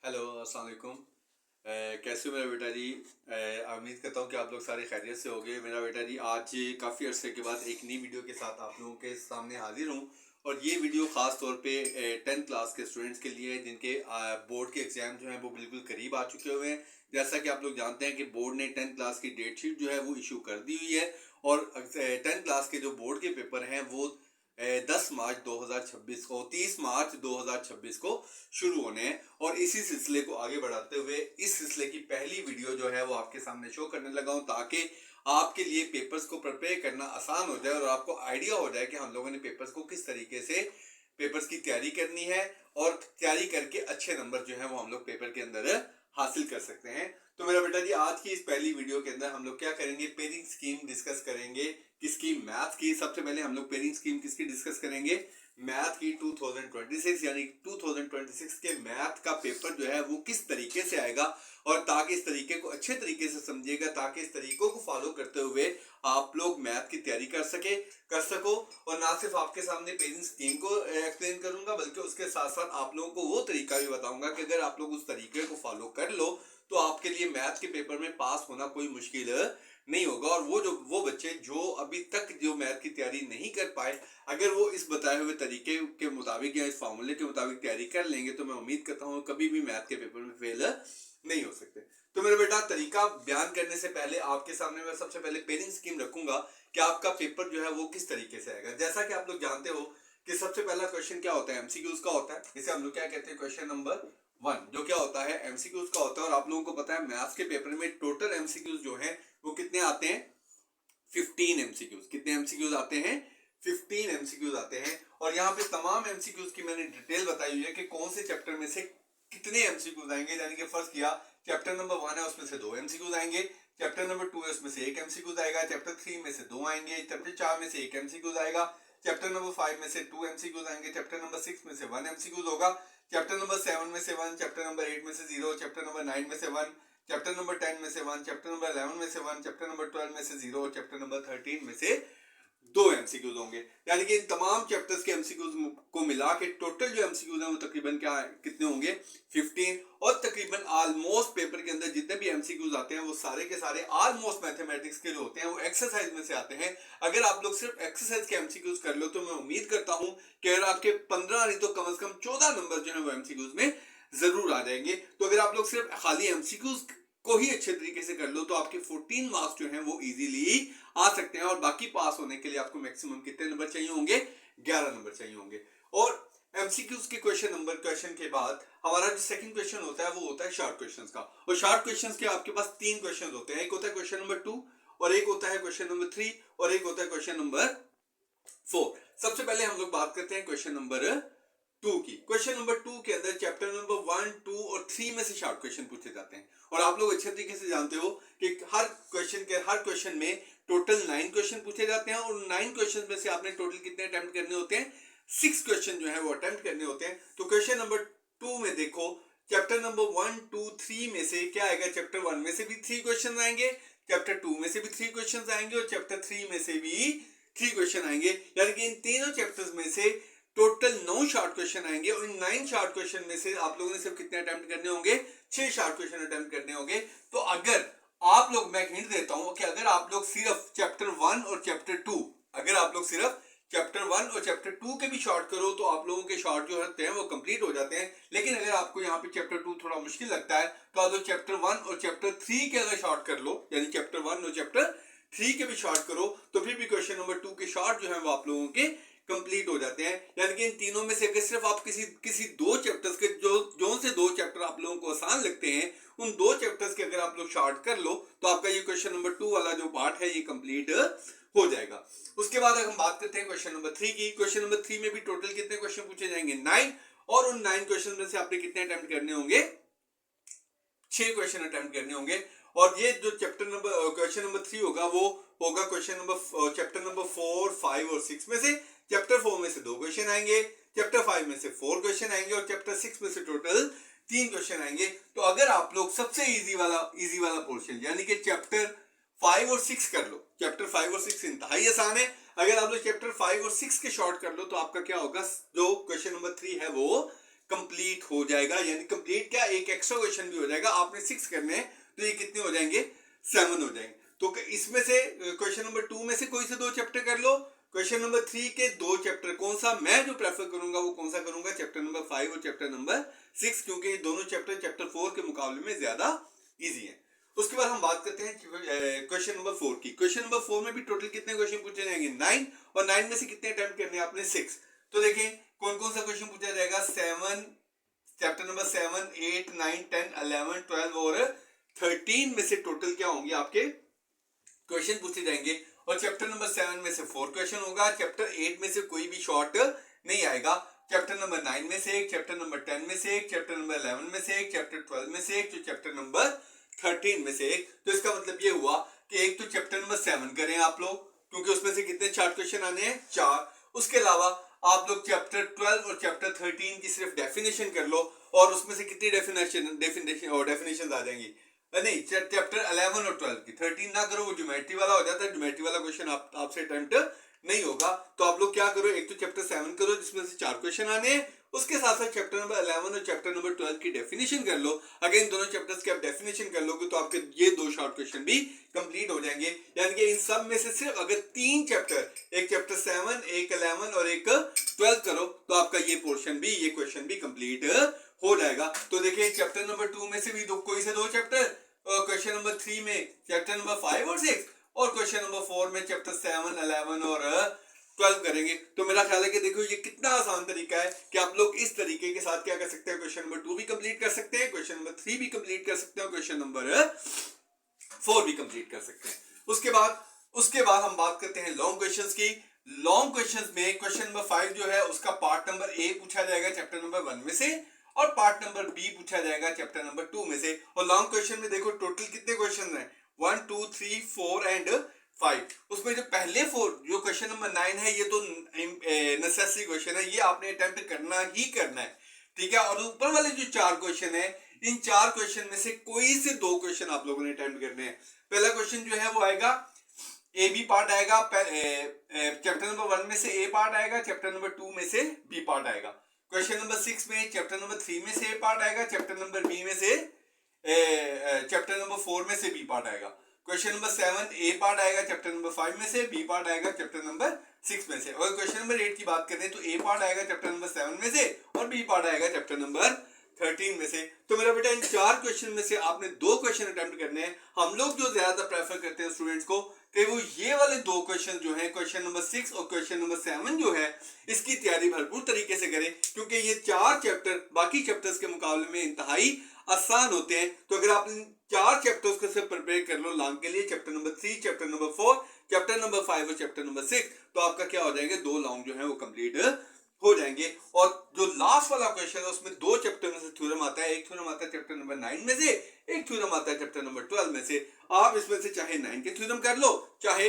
Hello, अस्सलाम वालेकुम। कैसे हो मेरा बेटा जी? उम्मीद करता हूँ कि आप लोग सारे खैरियत से होंगे। मेरा बेटा जी आज काफ़ी अरसे के बाद एक नई वीडियो के साथ आप लोगों के सामने हाजिर हूँ। और ये वीडियो ख़ास तौर पे 10th क्लास के स्टूडेंट्स के लिए है जिनके बोर्ड के एग्ज़ाम जो हैं वो बिल्कुल करीब आ चुके हुए हैं। जैसा कि आप लोग जानते हैं कि बोर्ड ने 10th क्लास की डेट शीट जो है वो इशू कर दी हुई है। और 10th क्लास के जो बोर्ड के पेपर हैं वो 10 मार्च 2026 को 30 मार्च 2026 को शुरू होने हैं। और इसी सिलसिले को आगे बढ़ाते हुए इस सिलसिले की पहली वीडियो जो है वो आपके सामने शो करने लगा हूं, ताकि आपके लिए पेपर्स को प्रिपेयर करना आसान हो जाए और आपको आइडिया हो जाए कि हम लोगों ने पेपर्स को किस तरीके से पेपर्स की तैयारी करनी है और तैयारी करके अच्छे नंबर जो है वो हम लोग पेपर के अंदर हासिल कर सकते हैं। तो मेरा बेटा जी आज की इस पहली वीडियो के अंदर हम लोग क्या करेंगे, पेयरिंग स्कीम डिस्कस करेंगे। किसकी? मैथ की। सबसे पहले हम लोग पेयरिंग स्कीम किसकी डिस्कस करेंगे? मैथ की 2026, यानी 2026 के मैथ का पेपर जो है वो किस तरीके से आएगा। और ताकि इस तरीके को अच्छे तरीके से समझिएगा, ताकि इस तरीकों को फॉलो करते हुए आप लोग मैथ की तैयारी कर सको। और ना सिर्फ आपके सामने पेयरिंग स्कीम को एक्सप्लेन करूंगा, बल्कि उसके साथ साथ आप लोगों को वो तरीका भी बताऊंगा कि अगर आप लोग उस तरीके को फॉलो कर लो तो आपके लिए मैथ के पेपर में पास होना कोई मुश्किल नहीं होगा। और वो बच्चे जो अभी तक जो मैथ की तैयारी नहीं कर पाए, अगर वो इस बताए हुए तरीके के मुताबिक या इस फार्मूले के मुताबिक तैयारी कर लेंगे तो मैं उम्मीद करता हूँ कभी भी मैथ के पेपर में फेल नहीं हो सकते। तो मेरा बेटा तरीका बयान करने से पहले आपके सामने मैं सबसे पहले पेयरिंग स्कीम रखूंगा कि आपका पेपर जो है वो किस तरीके से आएगा। जैसा कि आप लोग जानते हो कि सबसे पहला क्वेश्चन क्या होता है? एमसीक्यूज का होता है। इसे हम लोग क्या कहते हैं? क्वेश्चन नंबर 1, जो क्या होता है? एमसीक्यूज का होता है। और आप लोगों को पता है मैथ्स के पेपर में टोटल एमसीक्यूज जो है वो कितने आते हैं? 15 एमसीक्यूज। कितने एमसीक्यूज आते हैं? 15 एमसीक्यूज आते हैं। और यहाँ पे तमाम एमसीक्यूज की मैंने डिटेल बताई हुई है कि कौन से चैप्टर में से कितने एमसीक्यूज आएंगे। यानी कि फर्स्ट किया चैप्टर नंबर 1 है उसमें से 2 एमसीक्यूज आएंगे, चैप्टर नंबर 2 है उसमें से 1 एमसीक्यूज आएगा, चैप्टर 3 में से 2 आएंगे, चैप्टर 4 में से 1 एमसीक्यूज आएगा, चैप्टर नंबर 5 में से 2 एमसीक्यूज आएंगे, चैप्टर नंबर 6 में से 1 एमसीक्यूज होगा, चैप्टर नंबर 7 में से 1, चैप्टर नंबर 8 में से 0, चैप्टर नंबर 9 में से 1, चैप्टर नंबर 10 में से 1, चैप्टर नंबर 11 में से 1, चैप्टर नंबर 12 में से 0 और चैप्टर नंबर 13 में से 2 एमसीक्यूज होंगे। यानी कि इन तमाम चैप्टर्स के एमसीक्यूज को मिला के टोटल जो एमसीक्यूज हैं वो तकरीबन क्या कितने होंगे? 15। और तकरीबन ऑलमोस्ट पेपर के अंदर जितने भी एमसीक्यूज आते हैं वो सारे के सारे ऑलमोस्ट मैथमेटिक्स के जो होते हैं वो एक्सरसाइज में से आते हैं। अगर आप लोग सिर्फ एक्सरसाइज के एमसीक्यूज कर लो तो मैं उम्मीद करता हूं कि अगर आपके 15 नहीं तो कम से कम 14 नंबर जो है वो एमसीक्यूज में जरूर आ जाएंगे। तो अगर आप लोग सिर्फ खाली एमसीक्यूज को ही अच्छे तरीके से कर लो तो आपके 14 मार्क्स जो हैं वो इजीली आ सकते हैं। और बाकी पास होने के लिए आपको मैक्सिमम कितने नंबर चाहिए होंगे? 11 नंबर चाहिए होंगे। और एमसीक्यूज के क्वेश्चन के बाद हमारा जो सेकंड क्वेश्चन होता है वो होता है शॉर्ट क्वेश्चंस का। और शॉर्ट क्वेश्चंस के आपके पास 3 क्वेश्चंस होते हैं। एक होता है क्वेश्चन नंबर 2, और एक होता है क्वेश्चन नंबर 3, और एक होता है क्वेश्चन नंबर 4। सबसे पहले हम लोग बात करते हैं क्वेश्चन नंबर 2 की। क्वेश्चन नंबर 2 के अंदर चैप्टर नंबर 1, 2 और 3 में से शॉर्ट क्वेश्चन पूछे जाते हैं। और आप लोग अच्छे तरीके से जानते हो कि हर क्वेश्चन में टोटल 9 क्वेश्चन पूछे जाते हैं। और 9 क्वेश्चन में से आपने टोटल कितने अटेम्प्ट करने होते हैं? 6 क्वेश्चन जो है वो अटेम्प्ट करने होते हैं। तो क्वेश्चन नंबर 2 में देखो, चैप्टर नंबर 1, 2, 3 में से क्या आएगा? चैप्टर 1 में से भी 3 क्वेश्चन आएंगे, चैप्टर 2 में से भी 3 क्वेश्चन आएंगे, और चैप्टर 3 में से भी 3 क्वेश्चन आएंगे। यानी कि इन तीनों चैप्टर्स में से टोटल 9 शॉर्ट क्वेश्चन आएंगे। और इन 9 शॉर्ट क्वेश्चन में से आप लोगों ने सिर्फ कितने अटेम्प्ट करने होंगे? 6 शॉर्ट क्वेश्चन अटेम्प्ट करने होंगे। तो अगर आप लोग, मैं हिंट देता हूं कि अगर आप लोग सिर्फ चैप्टर 1 और चैप्टर 2, अगर आप लोग सिर्फ चैप्टर 1 और चैप्टर 2 के भी शॉर्ट करो तो आप लोगों के शॉर्ट जो होते हैं वो कंप्लीट हो जाते हैं। लेकिन अगर आपको यहाँ पे चैप्टर 2 थोड़ा मुश्किल लगता है तो आप लोग चैप्टर 1 और चैप्टर 3 के अगर शॉर्ट कर लो, यानी चैप्टर 1 और चैप्टर 3 के भी शॉर्ट करो, तो फिर भी क्वेश्चन नंबर 2 के शॉर्ट जो है वो आप लोगों के कंप्लीट हो जाते हैं। यानी कि इन तीनों में से अगर सिर्फ आप किसी 2 चैप्टर्स के जो से 2 चैप्टर आप लोगों को आसान लगते हैं, उन 2 चैप्टर्स के अगर आप लोग शॉर्ट कर लो तो आपका ये क्वेश्चन नंबर 2 वाला जो पार्ट है ये कंप्लीट हो जाएगा। उसके बाद अगर हम बात करते हैं क्वेश्चन नंबर 3 की। क्वेश्चन नंबर 3 में भी टोटल कितने क्वेश्चन पूछे जाएंगे? 9। और उन 9 क्वेश्चन में से आपने कितने अटेम्प्ट करने होंगे? 6 क्वेश्चन अटेम्प्ट करने होंगे। और ये जो क्वेश्चन नंबर 3 होगा वो होगा चैप्टर नंबर 4, 5 और 6 में से। चैप्टर 4 में से 2 क्वेश्चन आएंगे, चैप्टर 5 में से 4 क्वेश्चन आएंगे, और चैप्टर 6 में से टोटल 3 क्वेश्चन आएंगे। तो अगर आप लोग सबसे इजी वाला पोर्शन यानी कि चैप्टर 5 और 6 कर लो, चैप्टर 5 और 6 इंतहाई आसान है। अगर आप लोग चैप्टर 5 और 6 के शॉर्ट कर लो तो आपका क्या होगा? जो क्वेश्चन नंबर 3 है वो कंप्लीट हो जाएगा। यानी कंप्लीट क्या, एक एक्स्ट्रा क्वेश्चन भी हो जाएगा। आपने 6 करने हैं तो ये कितने हो जाएंगे, 7 हो जाएंगे। तो इसमें से क्वेश्चन नंबर 2 में से कोई से 2 चैप्टर कर लो। क्वेश्चन नंबर 3 के 2 चैप्टर, कौन सा मैं जो प्रेफर करूंगा वो कौन सा करूंगा, चैप्टर नंबर 5 और चैप्टर नंबर 6, क्योंकि ये दोनों चैप्टर 4 के मुकाबले में ज्यादा इजी है। उसके बाद हम बात करते हैं क्वेश्चन नंबर 4 की। क्वेश्चन नंबर 4 में भी टोटल कितने क्वेश्चन पूछे जाएंगे, 9, और 9 में से कितने अटेम्प्ट करने हैं आपने, 6। तो देखें कौन कौन सा क्वेश्चन पूछा जाएगा, 7, चैप्टर नंबर 7, 8, 9, 10, 11, 12 और 13 में से टोटल क्या होंगे आपके क्वेश्चन पूछे जाएंगे। और चैप्टर नंबर 7 में से 4 क्वेश्चन होगा, चैप्टर 8 में से कोई भी शॉर्ट नहीं आएगा, चैप्टर नंबर 9 में से एक, चैप्टर नंबर 10 में से एक, चैप्टर नंबर 11 में से एक, चैप्टर 12 में से एक, तो चैप्टर नंबर 13 में से एक। तो इसका मतलब ये हुआ कि एक तो चैप्टर नंबर 7 करें आप लोग, क्योंकि उसमें से कितने 4 क्वेश्चन आने हैं, 4। उसके अलावा आप लोग चैप्टर 12 और चैप्टर 13 की सिर्फ डेफिनेशन कर लो, और उसमें से कितनी डेफिनेशन आ जाएंगी, नहीं चैप्टर 11 और 12 की। 13 ना करो, वो ज्योमेट्री वाला हो जाता है, ज्योमेट्री वाला क्वेश्चन आपसे अटेम्प्ट नहीं होगा। तो आप लोग क्या करो, एक तो चैप्टर 7 करो जिसमें से 4 क्वेश्चन आने हैं, उसके साथ साथ चैप्टर नंबर 11 और चैप्टर नंबर 12 की डेफिनेशन कर लो। अगर इन दोनों चैप्टर्स की आप डेफिनेशन कर लोगे तो आपके ये 2 शॉर्ट क्वेश्चन भी कंप्लीट हो जाएंगे। यानी कि इन सब में से सिर्फ अगर 3 चैप्टर, एक चैप्टर 7, एक 11 और एक 12 करो, तो आपका ये पोर्शन भी, ये क्वेश्चन भी कंप्लीट हो जाएगा। तो देखिए चैप्टर नंबर 2 में से भी कोई से 2 चैप्टर, क्वेश्चन नंबर 3 में चैप्टर नंबर 5 और 6, और क्वेश्चन नंबर 4 में चैप्टर 7, 11 और 12 करेंगे। तो मेरा ख्याल है कि देखो ये कितना आसान तरीका है कि आप लोग इस तरीके के साथ क्या कर सकते हैं, क्वेश्चन नंबर 2 भी कंप्लीट कर सकते हैं, क्वेश्चन नंबर 3 भी कंप्लीट कर सकते हैं, क्वेश्चन नंबर 4 भी कंप्लीट कर सकते हैं। उसके बाद हम बात करते हैं लॉन्ग क्वेश्चंस की। लॉन्ग क्वेश्चंस में क्वेश्चन नंबर 5 जो है उसका पार्ट नंबर ए पूछा जाएगा चैप्टर नंबर 1 में से, और पार्ट नंबर बी पूछा जाएगा चैप्टर नंबर 2 में से। और लॉन्ग क्वेश्चन में देखो टोटल कितने क्वेश्चन हैं, 1, 2, 3, 4 एंड 5। उसमें जो पहले 4, जो क्वेश्चन नंबर 9 है, ये तो नेसेसरी क्वेश्चन है, ये आपने अटेम्प्ट करना ही करना है, ठीक है। और ऊपर वाले जो 4 क्वेश्चन है, इन 4 क्वेश्चन में से कोई से 2 क्वेश्चन आप लोगों ने अटेम्प्ट करने हैं। पहला क्वेश्चन जो है वो आएगा, ए बी पार्ट आएगा, चैप्टर नंबर 1 में से ए पार्ट आएगा, चैप्टर नंबर 2 में से बी पार्ट आएगा। क्वेश्चन नंबर 6 में चैप्टर नंबर 3 में से ए पार्ट आएगा, चैप्टर नंबर बी में से चैप्टर नंबर 4 में से बी पार्ट आएगा। क्वेश्चन नंबर 7 ए पार्ट आएगा, चैप्टर नंबर 5 में से, बी पार्ट आएगा चैप्टर नंबर 6 में से। और क्वेश्चन नंबर 8 की बात करें तो ए पार्ट आएगा चैप्टर नंबर 7 में से, और बी पार्ट आएगा चैप्टर नंबर 13 में से। तो मेरा बेटा इन 4 क्वेश्चन में से आपने 2 क्वेश्चन अटेम्प्ट करने हैं। हम लोग जो ज्यादा प्रेफर करते हैं स्टूडेंट्स को कि वो ये वाले 2 क्वेश्चन जो हैं, क्वेश्चन नंबर 6 और क्वेश्चन नंबर 7 जो है, इसकी तैयारी भरपूर तरीके से करें, क्योंकि ये 4 चैप्टर बाकी चैप्टर्स के मुकाबले में इंतहाई आसान होते हैं। तो अगर आप इन 4 चैप्टर्स को से प्रिपेयर कर लो लॉन्ग के लिए, chapter number 3, chapter number 4, chapter number 5 और चैप्टर नंबर 6, तो आपका क्या हो जाएंगे, 2 लॉन्ग जो है वो कंप्लीट हो जाएंगे। और जो लास्ट वाला क्वेश्चन है उसमें 2 चैप्टर में से थ्योरम आता है। एक थ्योरम आता है चैप्टर नंबर 9 में से, एक थ्योरम आता है चैप्टर नंबर 12 में से। आप इसमें से चाहे 9 के थ्योरम कर लो, चाहे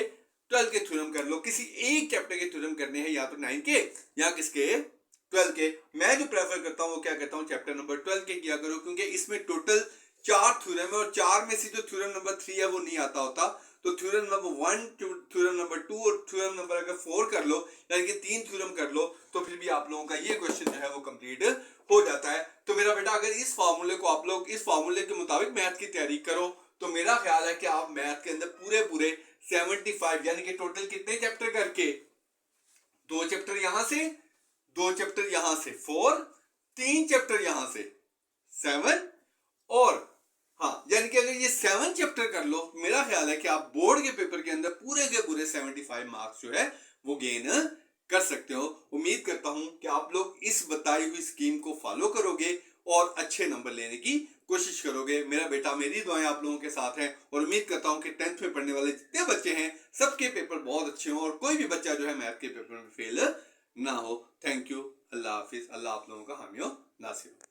12 के थ्योरम कर लो, किसी एक चैप्टर के थ्योरम करने हैं, या तो 9 के या किसके 12 के। मैं जो प्रेफर करता हूँ वो क्या करता हूँ, चैप्टर नंबर 12 के किया करो, क्योंकि इसमें टोटल 4 थ्योरम है, और 4 में से जो थ्योरम नंबर 3 है वो नहीं आता होता। तो थ्योरम नंबर 1, थ्योरम नंबर 2 और थ्योरम नंबर अगर 4 कर लो, यानी कि 3 थ्योरम कर लो, तो फिर भी आप लोगों का ये क्वेश्चन जो है वो कंप्लीट हो जाता है। तो मेरा बेटा अगर इस फार्मूले को आप लोग इस फार्मूले के मुताबिक मैथ की तैयारी करो, तो मेरा ख्याल है कि आप मैथ के अंदर पूरे 75, यानी कि टोटल कितने चैप्टर करके, 2 चैप्टर यहां से, 2 चैप्टर यहां से 4, 3 चैप्टर यहां से 7, और हाँ, यानी कि अगर ये 7 चैप्टर कर लो, मेरा ख्याल है कि आप बोर्ड के पेपर के अंदर पूरे के पूरे 75 मार्क्स जो है वो गेन कर सकते हो। उम्मीद करता हूं कि आप लोग इस बताई हुई स्कीम को फॉलो करोगे और अच्छे नंबर लेने की कोशिश करोगे। मेरा बेटा, मेरी दुआएं आप लोगों के साथ हैं, और उम्मीद करता हूं कि 10th में पढ़ने वाले जितने बच्चे हैं सबके पेपर बहुत अच्छे हों, और कोई भी बच्चा जो है मैथ के पेपर में फेल ना हो। थैंक यू, अल्लाह हाफिज, अल्लाह आप लोगों का हामी हो नासिर।